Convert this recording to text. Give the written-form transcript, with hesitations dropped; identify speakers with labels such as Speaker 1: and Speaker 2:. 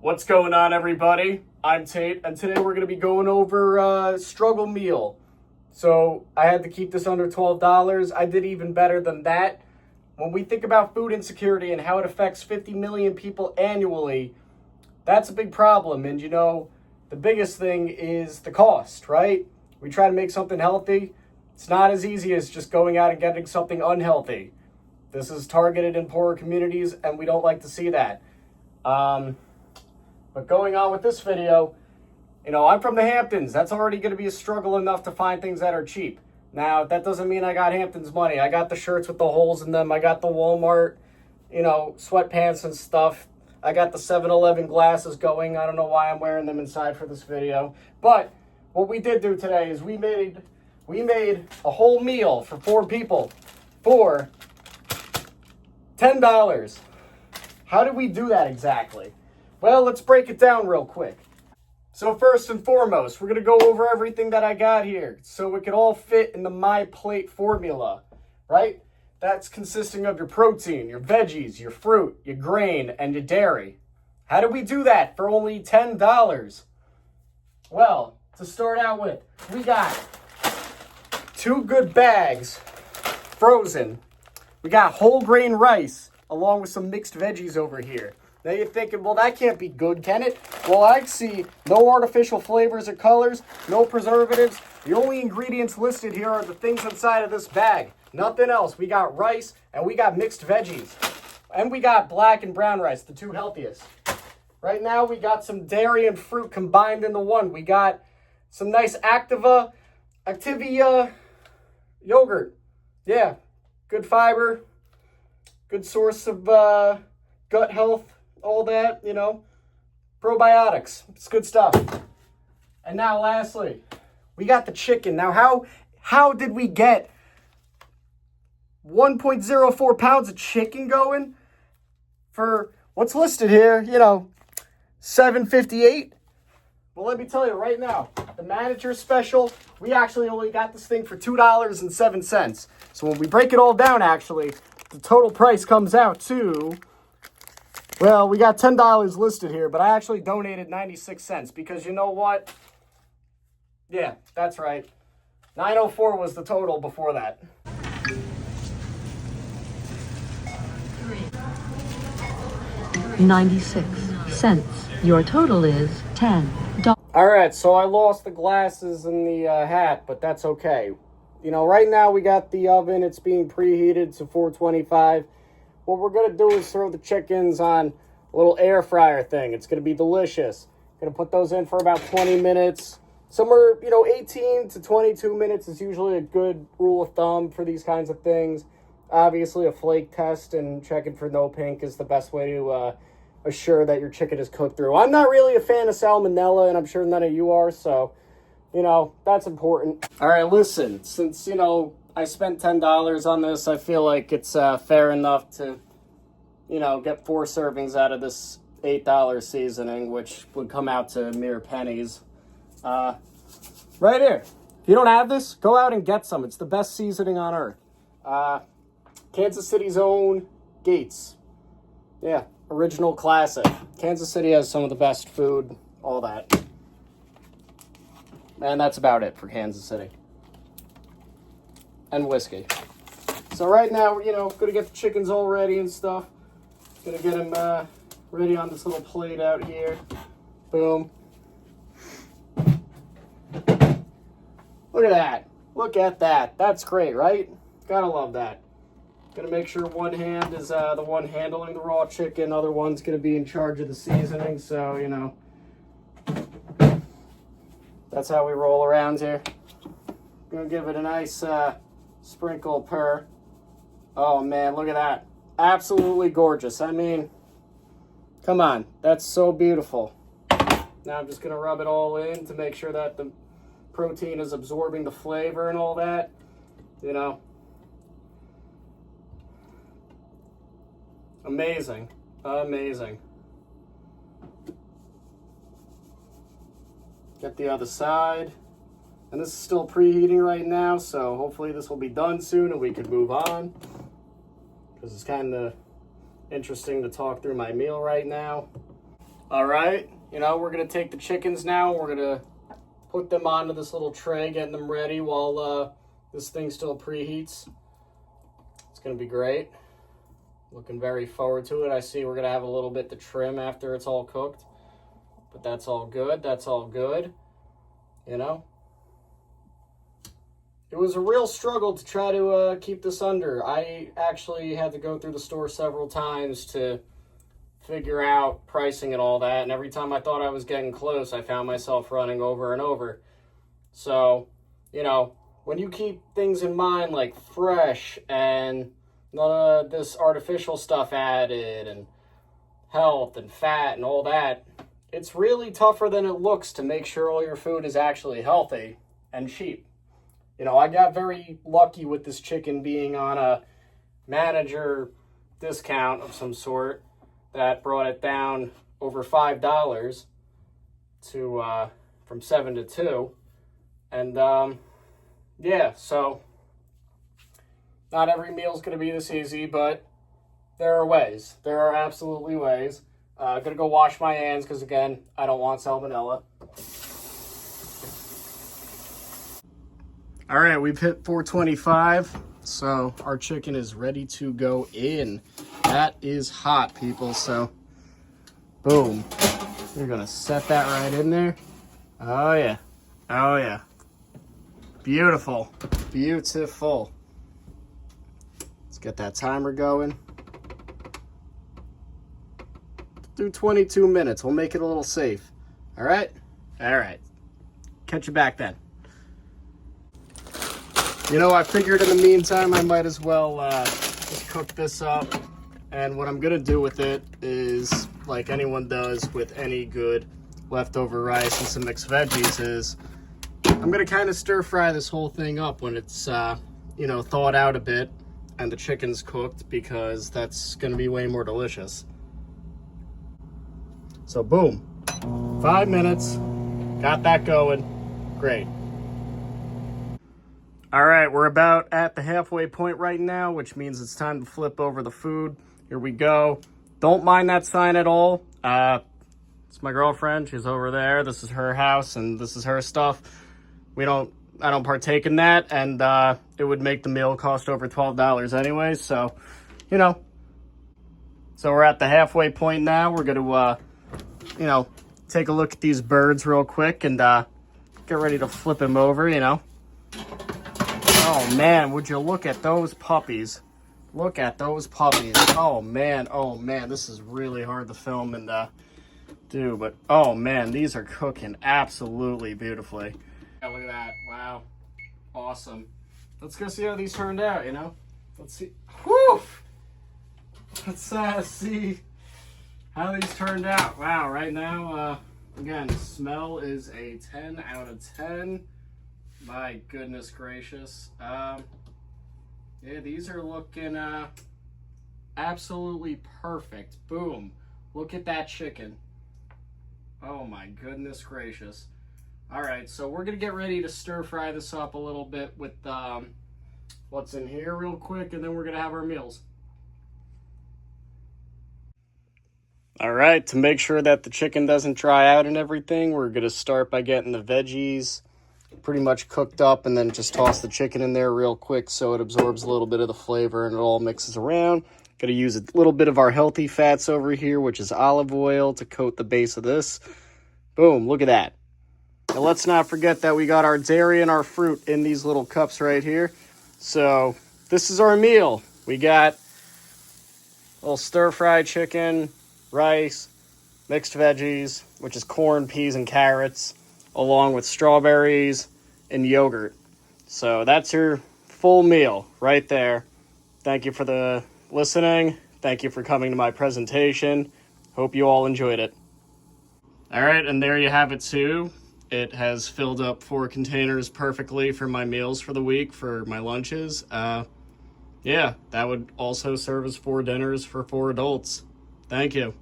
Speaker 1: What's going on, everybody? I'm Tate, and today we're going to be going over struggle meal. So I had to keep this under $12. I did even better than that. When we think about food insecurity and how it affects 50 million people annually, that's a big problem. And you know, the biggest thing is the cost, right? We try to make something healthy. It's not as easy as just going out and getting something unhealthy. This is targeted in poorer communities, and we don't like to see that. But going on with this video, you know, I'm from the Hamptons. That's already going to be a struggle enough to find things that are cheap. Now, that doesn't mean I got Hamptons money. I got the shirts with the holes in them. I got the Walmart, you know, sweatpants and stuff. I got the 7-Eleven glasses going. I don't know why I'm wearing them inside for this video. But what we did do today is we made a whole meal for 4 people for $10. How did we do that exactly? Well, let's break it down real quick. So first and foremost, we're going to go over everything that I got here so it can all fit in the My Plate formula, right? That's consisting of your protein, your veggies, your fruit, your grain, and your dairy. How did we do that for only $10? Well, to start out with, we got 2 good bags, frozen. We got whole grain rice along with some mixed veggies over here. Now you're thinking, well, that can't be good, can it? Well, I see no artificial flavors or colors, no preservatives. The only ingredients listed here are the things inside of this bag. Nothing else. We got rice and we got mixed veggies. And we got black and brown rice, the 2 healthiest. Right now, we got some dairy and fruit combined into one. We got some nice Activia yogurt. Yeah, good fiber, good source of gut health. All that, you know, probiotics. It's good stuff. And now lastly, we got the chicken. Now, how did we get 1.04 pounds of chicken going for what's listed here, you know, $7.58? Well, let me tell you right now, the manager special, we actually only got this thing for $2.07. So when we break it all down, actually, the total price comes out to, well, we got $10 listed here, but I actually donated 96 cents because you know what? Yeah, that's right. 904 was the total before that.
Speaker 2: $0.96. Your total is $10.
Speaker 1: All right, so I lost the glasses and the hat, but that's okay. You know, right now we got the oven. It's being preheated to 425. What we're going to do is throw the chickens on a little air fryer thing. It's going to be delicious. Going to put those in for about 20 minutes. Somewhere, you know, 18 to 22 minutes is usually a good rule of thumb for these kinds of things. Obviously, a flake test and checking for no pink is the best way to assure that your chicken is cooked through. I'm not really a fan of salmonella, and I'm sure none of you are, so, you know, that's important. All right, listen, since, you know, I spent $10 on this, I feel like it's fair enough to, you know, get 4 servings out of this $8 seasoning, which would come out to mere pennies. Right here. If you don't have this, go out and get some. It's the best seasoning on earth. Kansas City's own Gates. Yeah, original classic. Kansas City has some of the best food, all that. And that's about it for Kansas City. And whiskey. So right now, you know, gonna get the chickens all ready and stuff. Gonna get them ready on this little plate out here. Boom. Look at that. Look at that. That's great, right? Gotta love that. Gonna make sure one hand is the one handling the raw chicken. Other one's gonna be in charge of the seasoning. So, you know, that's how we roll around here. Gonna give it a nice sprinkle per. Oh man, look at that. Absolutely gorgeous. I mean, come on. That's so beautiful. Now I'm just going to rub it all in to make sure that the protein is absorbing the flavor and all that. You know. Amazing. Amazing. Get the other side. And this is still preheating right now, so hopefully this will be done soon and we can move on. Because it's kind of interesting to talk through my meal right now. All right, you know, we're gonna take the chickens now. We're gonna put them onto this little tray, getting them ready while this thing still preheats. It's gonna be great. Looking very forward to it. I see we're gonna have a little bit to trim after it's all cooked, but that's all good. That's all good. You know, it was a real struggle to try to keep this under. I actually had to go through the store several times to figure out pricing and all that, and every time I thought I was getting close, I found myself running over and over. So, you know, when you keep things in mind like fresh and none of this artificial stuff added and health and fat and all that, it's really tougher than it looks to make sure all your food is actually healthy and cheap. You know, I got very lucky with this chicken being on a manager discount of some sort that brought it down over $5 to from 7 to 2. And yeah, so not every meal is going to be this easy, but there are ways. There are absolutely ways. I'm going to go wash my hands because, again, I don't want salmonella. All right, we've hit 425, so our chicken is ready to go in. That is hot, people, so boom. We're going to set that right in there. Oh, yeah. Oh, yeah. Beautiful. Beautiful. Let's get that timer going. Do 22 minutes. We'll make it a little safe. All right? All right. Catch you back then. You know, I figured in the meantime I might as well just cook this up. And what I'm going to do with it is, like anyone does with any good leftover rice and some mixed veggies, is I'm going to kind of stir fry this whole thing up when it's, you know, thawed out a bit and the chicken's cooked, because that's going to be way more delicious. So boom, 5 minutes, got that going, great. All right, we're about at the halfway point right now, which means it's time to flip over the food. Here we go. Don't mind that sign at all. It's my girlfriend, she's over there. This is her house and this is her stuff. I don't partake in that, and it would make the meal cost over $12 anyway, so, you know. So we're at the halfway point now. We're gonna, you know, take a look at these birds real quick and get ready to flip them over, you know. Oh man, would you look at those puppies. Look at those puppies. Oh man, this is really hard to film and do, but oh man, these are cooking absolutely beautifully. Yeah, look at that, wow, awesome. Let's go see how these turned out, you know? Let's see, whew! Let's see how these turned out. Wow, right now, again, smell is a 10 out of 10. My goodness gracious. Yeah, these are looking absolutely perfect. Boom. Look at that chicken. Oh my goodness gracious. All right, so we're going to get ready to stir fry this up a little bit with what's in here real quick, and then we're going to have our meals. All right, to make sure that the chicken doesn't dry out and everything, we're going to start by getting the veggies pretty much cooked up, and then just toss the chicken in there real quick so it absorbs a little bit of the flavor and it all mixes around. Going to use a little bit of our healthy fats over here, which is olive oil, to coat the base of this. Boom, look at that. Now let's not forget that we got our dairy and our fruit in these little cups right here. So this is our meal. We got a little stir-fried chicken, rice, mixed veggies, which is corn, peas, and carrots, along with strawberries and yogurt. So that's your full meal right there. Thank you for the listening. Thank you for coming to my presentation. Hope you all enjoyed it. All right, and there you have it too. It has filled up 4 containers perfectly for my meals for the week, for my lunches. Yeah, that would also serve as 4 dinners for 4 adults. Thank you.